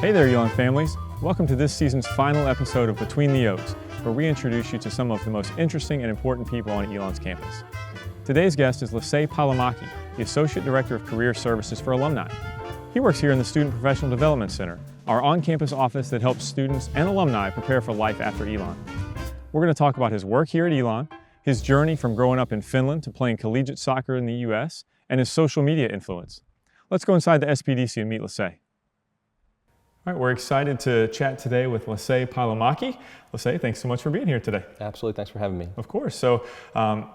Hey there, Elon families. Welcome to this season's final episode of Between the Oaks, where we introduce you to some of the most interesting and important people on Elon's campus. Today's guest is Lasse Palomaki, the Associate Director of Career Services for Alumni. He works here in the Student Professional Development Center, our on-campus office that helps students and alumni prepare for life after Elon. We're going to talk about his work here at Elon, his journey from growing up in Finland to playing collegiate soccer in the U.S., and his social media influence. Let's go inside the SPDC and meet Lasse. All right, we're excited to chat today with Lasse Palomaki. Lasse, thanks so much for being here today. Absolutely, thanks for having me. Of course. So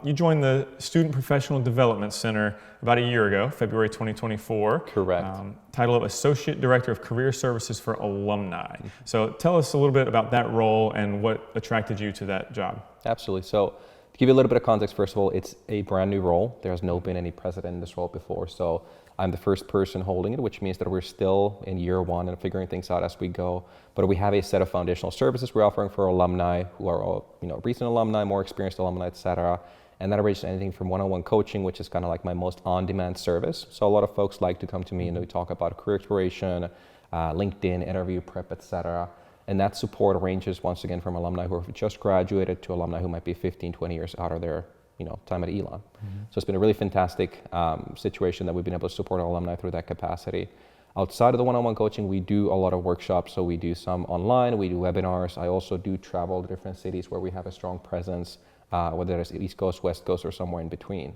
you joined the Student Professional Development Center about a year ago, February 2024. Correct. Title of Associate Director of Career Services for Alumni. So tell us a little bit about that role and what attracted you to that job. Absolutely. So to give you a little bit of context, first of all, it's a brand new role. There has not been any precedent in this role before. So I'm the first person holding it, which means that we're still in year one and figuring things out as we go. But we have a set of foundational services we're offering for alumni who are all, recent alumni, more experienced alumni, et cetera. And that ranges anything from one-on-one coaching, which is kind of like my most on-demand service. So a lot of folks like to come to me and we talk about career exploration, LinkedIn, interview prep, et cetera. And that support ranges once again from alumni who have just graduated to alumni who might be 15, 20 years out of their time at Elon. So it's been a really fantastic situation that we've been able to support our alumni through that capacity. Outside of the one-on-one coaching, we do a lot of workshops. So we do some online, we do webinars. I also do travel to different cities where we have a strong presence, whether it's East Coast, West Coast, or somewhere in between.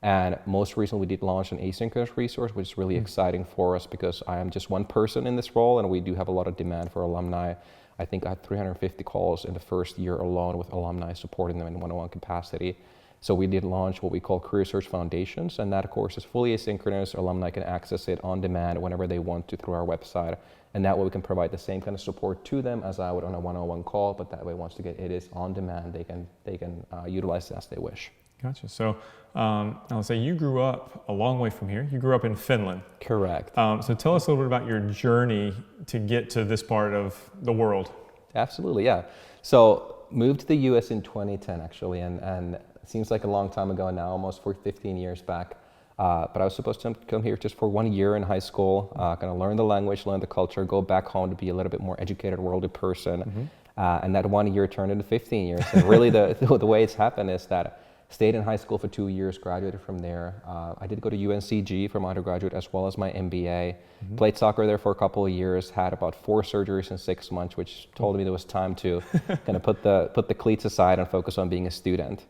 And most recently, we did launch an asynchronous resource, which is really exciting for us because I am just one person in this role, and we do have a lot of demand for alumni. I think I had 350 calls in the first year alone with alumni supporting them in one-on-one capacity. So we did launch what we call Career Search Foundations, and that course is fully asynchronous. Alumni can access it on demand whenever they want to through our website, and that way we can provide the same kind of support to them as I would on a one-on-one call, but that way once it is on demand, they can utilize it as they wish. Gotcha. So I'll say you grew up a long way from here. You grew up in Finland. Correct. So tell us a little bit about your journey to get to this part of the world. Absolutely, yeah. So moved to the U.S. in 2010 actually, and it seems like a long time ago now, almost 15 years back. But I was supposed to come here just for 1 year in high school, kind of learn the language, learn the culture, go back home to be a little bit more educated, worldly person. And that 1 year turned into 15 years. And really the way it's happened is that stayed in high school for 2 years, graduated from there. I did go to UNCG for my undergraduate as well as my MBA. Played soccer there for a couple of years, had about 4 surgeries in 6 months, which told me there was time to kind of put the cleats aside and focus on being a student.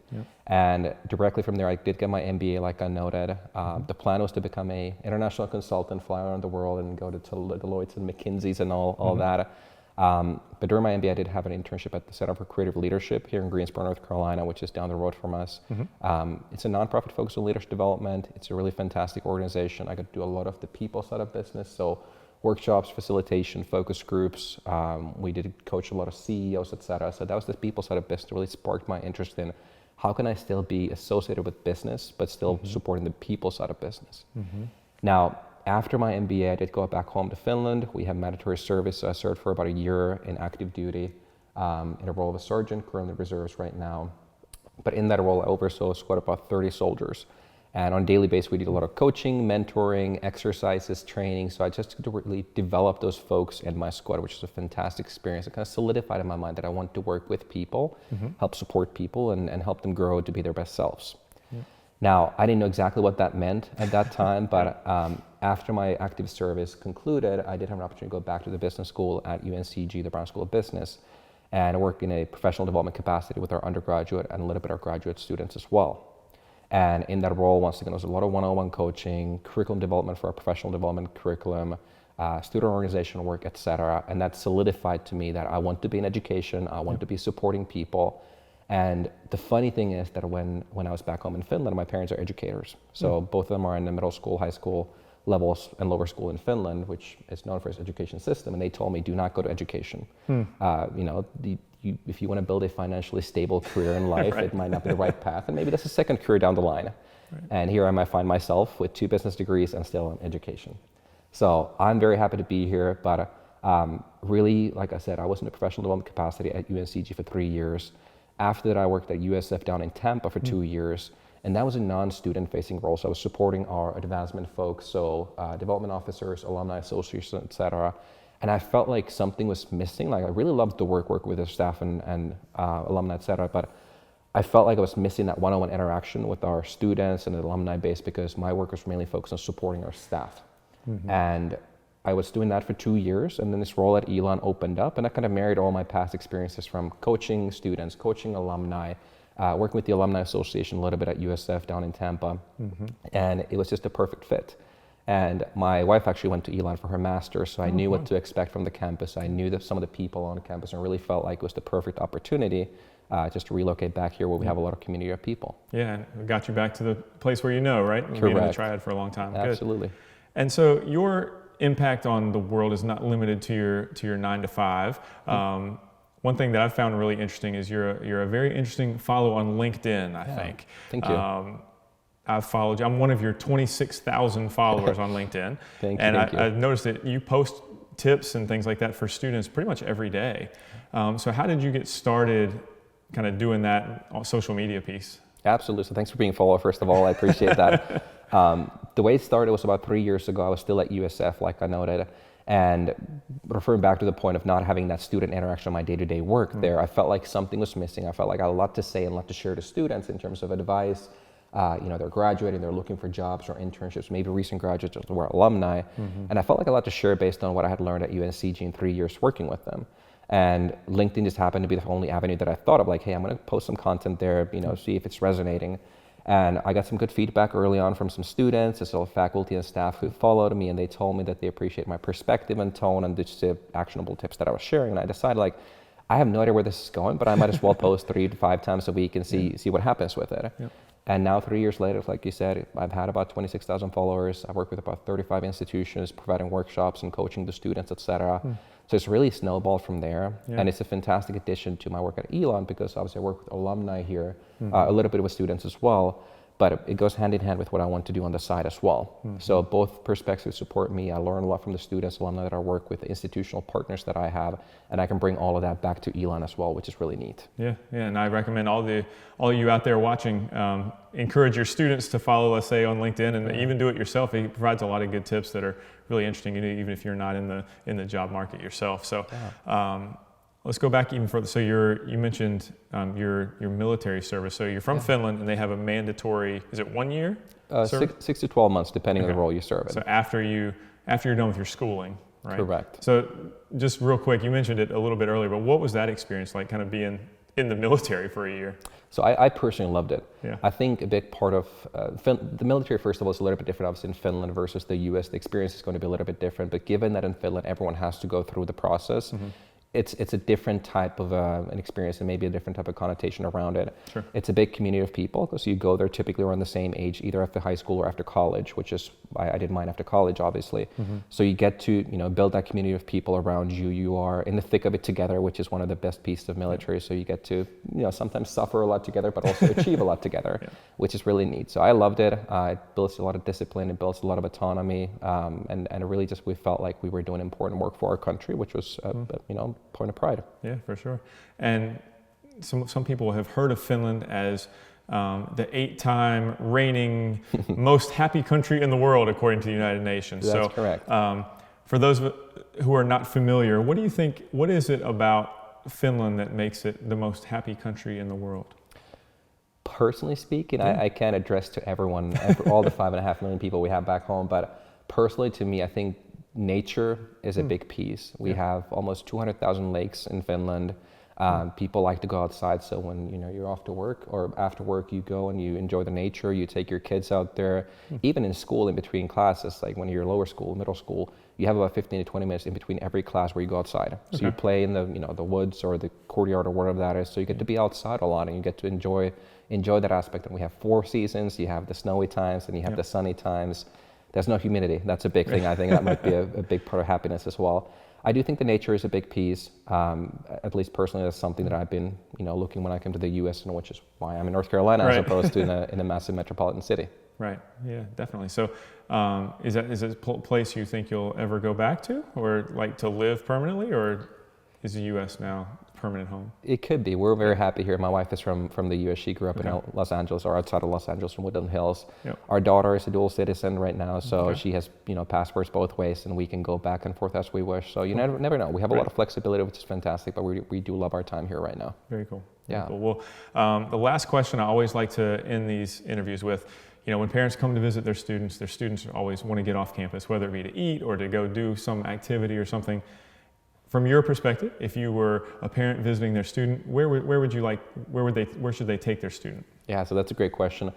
And directly from there, I did get my MBA, like I noted. The plan was to become an international consultant, fly around the world and go to Deloitte and McKinsey's and all that. But during my MBA, I did have an internship at the Center for Creative Leadership here in Greensboro, North Carolina, which is down the road from us. It's a nonprofit focused on leadership development. It's a really fantastic organization. I got to do a lot of the people side of business, so workshops, facilitation, focus groups. We did coach a lot of CEOs, et cetera. So that was the people side of business that really sparked my interest in how can I still be associated with business, but still supporting the people side of business. Now, after my MBA, I did go back home to Finland. We have mandatory service, so I served for about a year in active duty in a role of a sergeant, currently reserves right now. But in that role, I oversaw a squad of about 30 soldiers. And on a daily basis, we did a lot of coaching, mentoring, exercises, training. So I just got to really develop those folks in my squad, which was a fantastic experience. It kind of solidified in my mind that I want to work with people, help support people, and help them grow to be their best selves. Now, I didn't know exactly what that meant at that time, but after my active service concluded, I did have an opportunity to go back to the business school at UNCG, the Brown School of Business, and work in a professional development capacity with our undergraduate and a little bit our graduate students as well. And in that role, once again, there was a lot of one-on-one coaching, curriculum development for our professional development curriculum, student organizational work, et cetera. And that solidified to me that I want to be in education, I want to be supporting people. And the funny thing is that when I was back home in Finland, my parents are educators. So both of them are in the middle school, high school levels and lower school in Finland, which is known for its education system. And they told me, do not go to education. If you want to build a financially stable career in life, it might not be the right path. And maybe that's a second career down the line. And here I might find myself with 2 business degrees and still in education. So I'm very happy to be here. But really, like I said, I was in a professional development capacity at UNCG for 3 years. After that, I worked at USF down in Tampa for 2 years. And that was a non-student facing role. So I was supporting our advancement folks, so development officers, alumni associations, et cetera, And I felt like something was missing. Like I really loved the work with the staff and alumni, et cetera, but I felt like I was missing that one-on-one interaction with our students and the alumni base because my work was mainly focused on supporting our staff. And I was doing that for 2 years, and then this role at Elon opened up, and I kind of married all my past experiences from coaching students, coaching alumni, working with the Alumni Association a little bit at USF down in Tampa, and it was just a perfect fit. And my wife actually went to Elon for her master's, so I knew what to expect from the campus. I knew that some of the people on campus, and really felt like it was the perfect opportunity just to relocate back here where we have a lot of community of people. Yeah, and it got you back to the place where you know, right? You've been in the triad for a long time. Absolutely. Good. And so your impact on the world is not limited to your 9 to 5. One thing that I've found really interesting is you're a very interesting follow on LinkedIn, I think. Thank you. I've followed you. I'm one of your 26,000 followers on LinkedIn. Thank you. And I've noticed that you post tips and things like that for students pretty much every day. So how did you get started kind of doing that social media piece? Absolutely. So thanks for being a follower, first of all. I appreciate that. The way it started was about 3 years ago. I was still at USF, like I noted. And referring back to the point of not having that student interaction on my day-to-day work there, I felt like something was missing. I felt like I had a lot to say and a lot to share to students in terms of advice. They're graduating, they're looking for jobs or internships, maybe recent graduates or alumni. And I felt like a lot to share based on what I had learned at UNCG in 3 years working with them. And LinkedIn just happened to be the only avenue that I thought of, like, hey, I'm going to post some content there, see if it's resonating. And I got some good feedback early on from some students, as well as faculty and staff who followed me, and they told me that they appreciate my perspective and tone and just the actionable tips that I was sharing. And I decided, like, I have no idea where this is going, but I might as well post 3 to 5 times a week and see what happens with it. Yep. And now 3 years later, like you said, I've had about 26,000 followers. I work with about 35 institutions, providing workshops and coaching the students, etc. So it's really snowballed from there. And it's a fantastic addition to my work at Elon because obviously I work with alumni here, a little bit with students as well. But it goes hand in hand with what I want to do on the side as well. So both perspectives support me. I learn a lot from the students, alumni that I work with, the institutional partners that I have, and I can bring all of that back to Elon as well, which is really neat. Yeah, and I recommend all of you out there watching, encourage your students to follow Lasse on LinkedIn and even do it yourself. He provides a lot of good tips that are really interesting, even if you're not in the job market yourself. So. Let's go back even further. So you mentioned your military service. So you're from Finland, and they have a mandatory. Is it 1 year? 6 to 12 months, depending on the role you serve in. So after you're done with your schooling, right? Correct. So just real quick, you mentioned it a little bit earlier, but what was that experience like, kind of being in the military for a year? So I personally loved it. Yeah. I think a big part of the military, first of all, is a little bit different, obviously, in Finland versus the US. The experience is going to be a little bit different. But given that in Finland, everyone has to go through the process. It's a different type of an experience and maybe a different type of connotation around it. Sure. It's a big community of people because you go there typically around the same age, either after high school or after college, which is I did mine after college, obviously. So you get to build that community of people around you. You are in the thick of it together, which is one of the best pieces of military. So you get to sometimes suffer a lot together, but also achieve a lot together, which is really neat. So I loved it. It builds a lot of discipline. It builds a lot of autonomy, and it really just we felt like we were doing important work for our country, which was point of pride. Yeah, for sure. And some people have heard of Finland as the 8-time reigning most happy country in the world, according to the United Nations. That's correct. For those who are not familiar, what do you think? What is it about Finland that makes it the most happy country in the world? Personally speaking, I can't address to everyone, all the 5.5 million people we have back home, but personally to me, I think nature is a big piece. We have almost 200,000 lakes in Finland. People like to go outside, so when you're off to work or after work, you go and you enjoy the nature. You take your kids out there. Even in school, in between classes, like when you're lower school, middle school, you have about 15 to 20 minutes in between every class where you go outside. So you play in the woods or the courtyard or whatever that is. So you get to be outside a lot and you get to enjoy that aspect. And we have 4 seasons. You have the snowy times and you have the sunny times. There's no humidity. That's a big thing. I think that might be a big part of happiness as well. I do think the nature is a big piece. At least personally, that's something that I've been, looking when I came to the U.S., and which is why I'm in North Carolina as opposed to in a massive metropolitan city. Right. Yeah, definitely. So, is it a place you think you'll ever go back to, or like to live permanently, or is the U.S. now permanent home? It could be. We're very happy here. My wife is from the U.S. She grew up in Los Angeles, or outside of Los Angeles, from Woodland Hills. Yep. Our daughter is a dual citizen right now, so she has passports both ways, and we can go back and forth as we wish. So you never know. We have a lot of flexibility, which is fantastic, but we do love our time here right now. Very cool. Yeah. Very cool. Well, the last question I always like to end these interviews with, when parents come to visit their students always want to get off campus, whether it be to eat or to go do some activity or something. From your perspective, if you were a parent visiting their student, where should they take their student? Yeah, so that's a great question.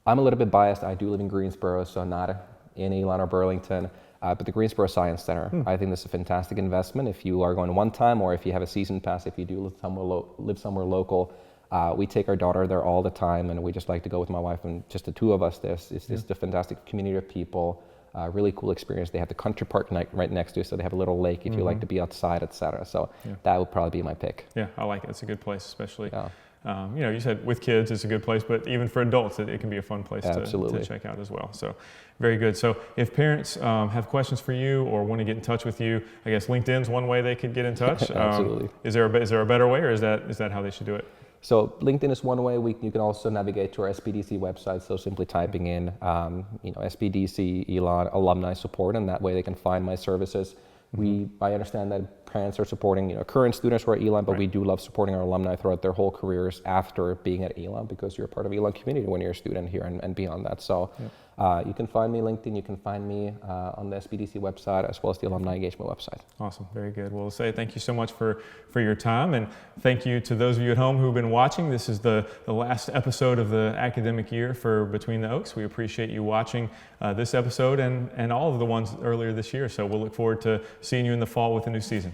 I'm a little bit biased. I do live in Greensboro, so not in Elon or Burlington, but the Greensboro Science Center. I think this is a fantastic investment if you are going one time, or if you have a season pass, if you do live somewhere local. We take our daughter there all the time, and we just like to go with my wife and just the two of us. It's just a fantastic community of people. Really cool experience. They have the country park right next to it, so they have a little lake if you like to be outside, etc. So that would probably be my pick. Yeah, I like it. It's a good place, especially. You said with kids, it's a good place, but even for adults, it can be a fun place to check out as well. So very good. So if parents have questions for you or want to get in touch with you, I guess LinkedIn's one way they could get in touch. Absolutely. Is there a better way, or is that how they should do it? So LinkedIn is one way. You can also navigate to our SBDC website. So simply typing in, SBDC Elon alumni support, and that way they can find my services. I understand that parents are supporting current students who are at Elon, but we do love supporting our alumni throughout their whole careers after being at Elon, because you're a part of Elon community when you're a student here and beyond that. So you can find me LinkedIn. You can find me on the SBDC website as well as the alumni engagement website. Awesome. Very good. Well, Lasse, thank you so much for your time, and thank you to those of you at home who've been watching. This is the last episode of the academic year for Between the Oaks. We appreciate you watching this episode and all of the ones earlier this year. So we'll look forward to seeing you in the fall with a new season.